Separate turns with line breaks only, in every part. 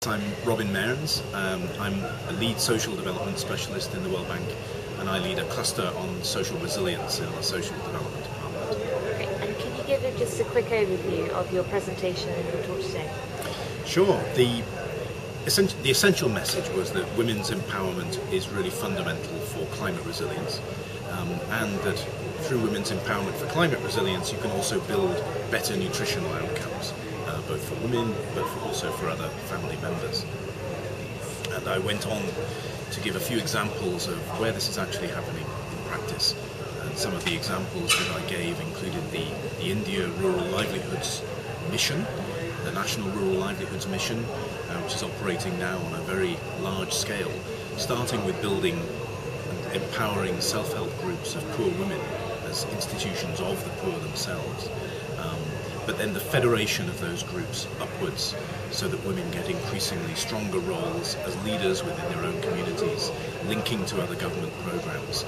I'm Robin Mearns. I'm a lead social development specialist in the World Bank, and I lead a cluster on social resilience in our social development department.
Great. And can you give just a quick overview of your presentation and your talk today?
Sure. The essential message was that women's empowerment is really fundamental for climate resilience, and that through women's empowerment for climate resilience you can also build better nutritional outcomes, both for women but also for other family members. And I went on to give a few examples of where this is actually happening in practice. And some of the examples that I gave included the India Rural Livelihoods Mission, the National Rural Livelihoods Mission, which is operating now on a very large scale, starting with building and empowering self-help groups of poor women as institutions of the poor themselves, but then the federation of those groups upwards, so that women get increasingly stronger roles as leaders within their own communities, linking to other government programs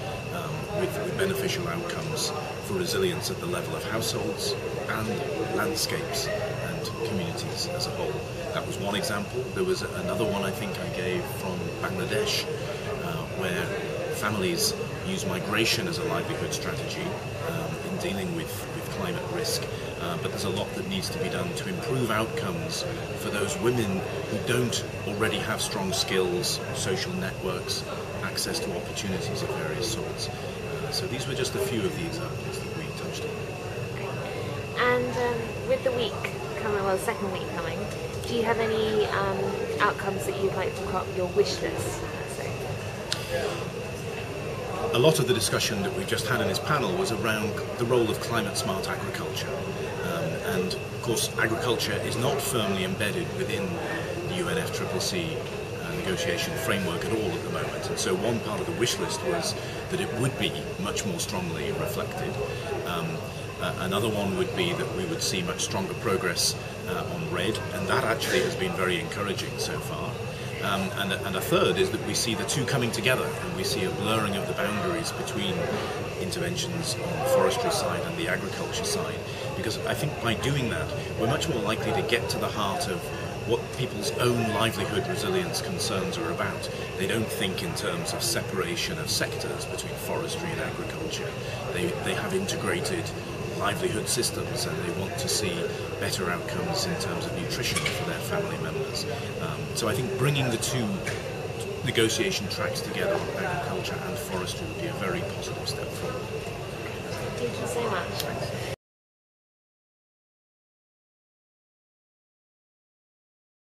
with beneficial outcomes for resilience at the level of households and landscapes and communities as a whole. That was one example. There was another one I think I gave from Bangladesh, where families use migration as a livelihood strategy in dealing with climate risk. But there's a lot that needs to be done to improve outcomes for those women who don't already have strong skills, social networks, access to opportunities of various sorts. So these were just a few of the examples that we touched on.
And with the week coming, well, the second week coming, do you have any outcomes that you'd like to put up your wish list, let's say?
A lot of the discussion that we've just had in this panel was around the role of climate-smart agriculture. And of course, agriculture is not firmly embedded within the UNFCCC negotiation framework at all at the moment. And so one part of the wish list was that it would be much more strongly reflected. Another one would be that we would see much stronger progress on RED, and that actually has been very encouraging so far. And a third is that we see the two coming together, and we see a blurring of the boundaries between interventions on the forestry side and the agriculture side, because I think by doing that we're much more likely to get to the heart of what people's own livelihood resilience concerns are about. They don't think in terms of separation of sectors between forestry and agriculture. They have integrated livelihood systems, and they want to see better outcomes in terms of nutrition for their family members. So I think bringing the two negotiation tracks together on agriculture and forestry would be a very positive step forward.
Thank you so much.
Thanks.